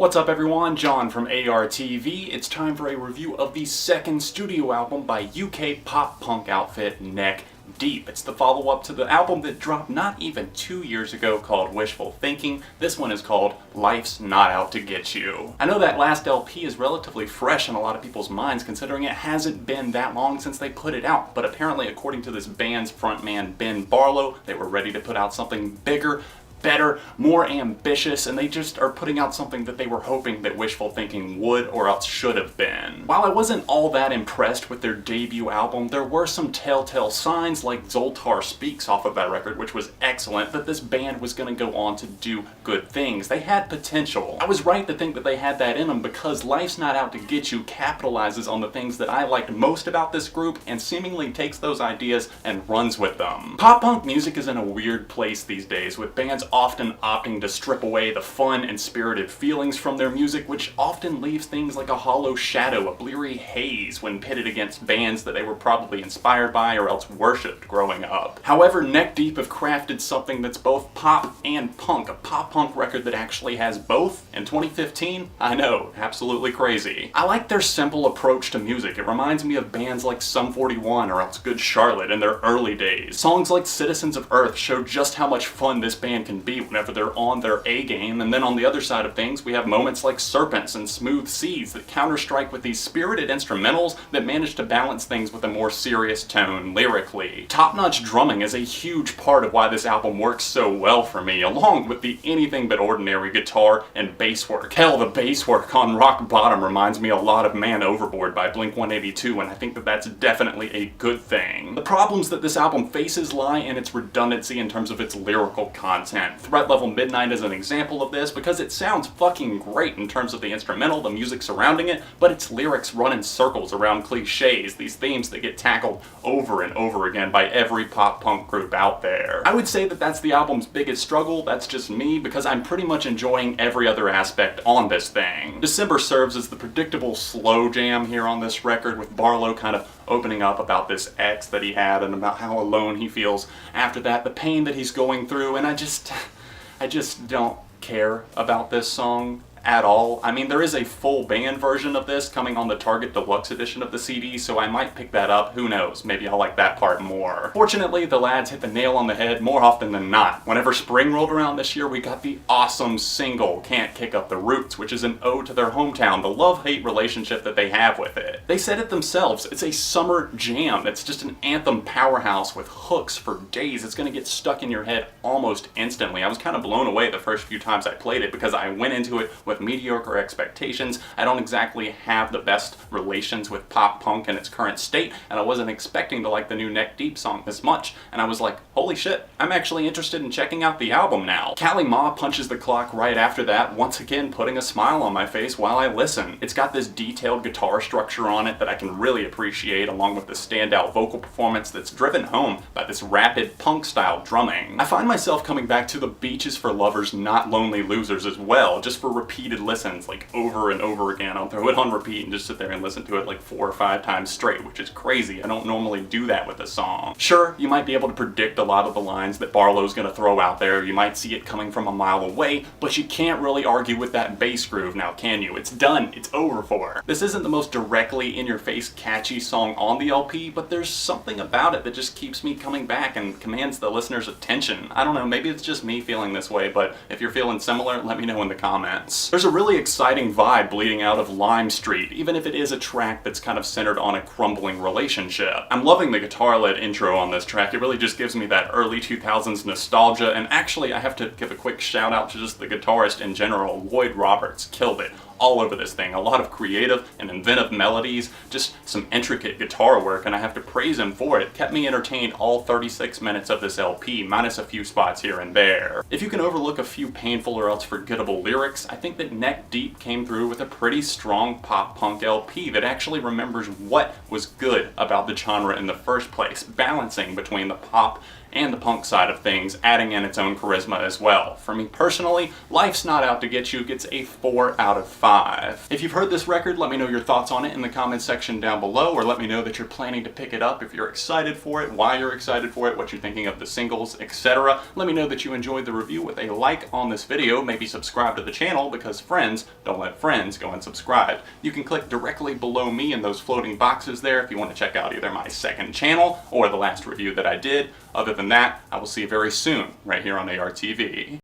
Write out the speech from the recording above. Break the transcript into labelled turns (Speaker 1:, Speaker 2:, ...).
Speaker 1: What's up everyone, John from ARTV. It's time for a review of the second studio album by UK pop-punk outfit Neck Deep. It's the follow-up to the album that dropped not even 2 years ago called Wishful Thinking. This one is called Life's Not Out to Get You. I know that last LP is relatively fresh in a lot of people's minds considering it hasn't been that long since they put it out, but apparently according to this band's frontman Ben Barlow, they were ready to put out something bigger, better, more ambitious, and they just are putting out something that they were hoping that Wishful Thinking would or else should have been. While I wasn't all that impressed with their debut album, there were some telltale signs, like Zoltar Speaks off of that record, which was excellent, that this band was going to go on to do good things. They had potential. I was right to think that they had that in them because Life's Not Out to Get You capitalizes on the things that I liked most about this group and seemingly takes those ideas and runs with them. Pop-punk music is in a weird place these days, with bands often opting to strip away the fun and spirited feelings from their music, which often leaves things like a hollow shadow, a bleary haze when pitted against bands that they were probably inspired by or else worshipped growing up. However, Neck Deep have crafted something that's both pop and punk, a pop-punk record that actually has both in 2015. I know, absolutely crazy. I like their simple approach to music. It reminds me of bands like Sum 41 or else Good Charlotte in their early days. Songs like Citizens of Earth show just how much fun this band can be whenever they're on their A game, and then on the other side of things we have moments like Serpents and Smooth Seas that counter-strike with these spirited instrumentals that manage to balance things with a more serious tone lyrically. Top-notch drumming is a huge part of why this album works so well for me, along with the anything but ordinary guitar and bass work. Hell, the bass work on Rock Bottom reminds me a lot of Man Overboard by Blink-182, and I think that that's definitely a good thing. The problems that this album faces lie in its redundancy in terms of its lyrical content. Threat Level Midnight is an example of this because it sounds fucking great in terms of the instrumental, the music surrounding it, but its lyrics run in circles around cliches, these themes that get tackled over and over again by every pop-punk group out there. I would say that that's the album's biggest struggle. That's just me, because I'm pretty much enjoying every other aspect on this thing. December serves as the predictable slow jam here on this record, with Barlow kind of opening up about this ex that he had and about how alone he feels after that, the pain that he's going through, and I just don't care about this song at all. I mean, there is a full band version of this coming on the Target Deluxe edition of the CD, so I might pick that up. Who knows? Maybe I'll like that part more. Fortunately, the lads hit the nail on the head more often than not. Whenever spring rolled around this year, we got the awesome single Can't Kick Up the Roots, which is an ode to their hometown, the love-hate relationship that they have with it. They said it themselves, it's a summer jam. It's just an anthem powerhouse with hooks for days. It's gonna get stuck in your head almost instantly. I was kind of blown away the first few times I played it because I went into it with mediocre expectations. I don't exactly have the best relations with pop punk in its current state, and I wasn't expecting to like the new Neck Deep song this much, and I was like, holy shit, I'm actually interested in checking out the album now. Callie Ma punches the clock right after that, once again putting a smile on my face while I listen. It's got this detailed guitar structure on it that I can really appreciate, along with the standout vocal performance that's driven home by this rapid punk-style drumming. I find myself coming back to the Beaches for Lovers, Not Lonely Losers as well, just for repeated listens, like over and over again. I'll throw it on repeat and just sit there and listen to it like 4 or 5 times straight, which is crazy. I don't normally do that with a song. Sure, you might be able to predict a lot of the lines that Barlow's gonna throw out there. You might see it coming from a mile away, but you can't really argue with that bass groove now, can you? It's done. It's over for. This isn't the most directly in-your-face catchy song on the LP, but there's something about it that just keeps me coming back and commands the listener's attention. I don't know, maybe it's just me feeling this way, but if you're feeling similar, let me know in the comments. There's a really exciting vibe bleeding out of Lime Street, even if it is a track that's kind of centered on a crumbling relationship. I'm loving the guitar-led intro on this track. It really just gives me that early 2000s nostalgia, and actually I have to give a quick shout out to just the guitarist in general. Lloyd Roberts killed it all over this thing. A lot of creative and inventive melodies, just some intricate guitar work, and I have to praise him for it. Kept me entertained all 36 minutes of this LP, minus a few spots here and there. If you can overlook a few painful or else forgettable lyrics, I think that Neck Deep came through with a pretty strong pop-punk LP that actually remembers what was good about the genre in the first place, balancing between the pop and the punk side of things, adding in its own charisma as well. For me personally, Life's Not Out to Get You gets a 4 out of 5. If you've heard this record, let me know your thoughts on it in the comments section down below, or let me know that you're planning to pick it up if you're excited for it, why you're excited for it, what you're thinking of the singles, etc. Let me know that you enjoyed the review with a like on this video, maybe subscribe to the channel, because friends don't let friends go unsubscribed. You can click directly below me in those floating boxes there if you want to check out either my second channel or the last review that I did. Other than that, I will see you very soon right here on ARTV.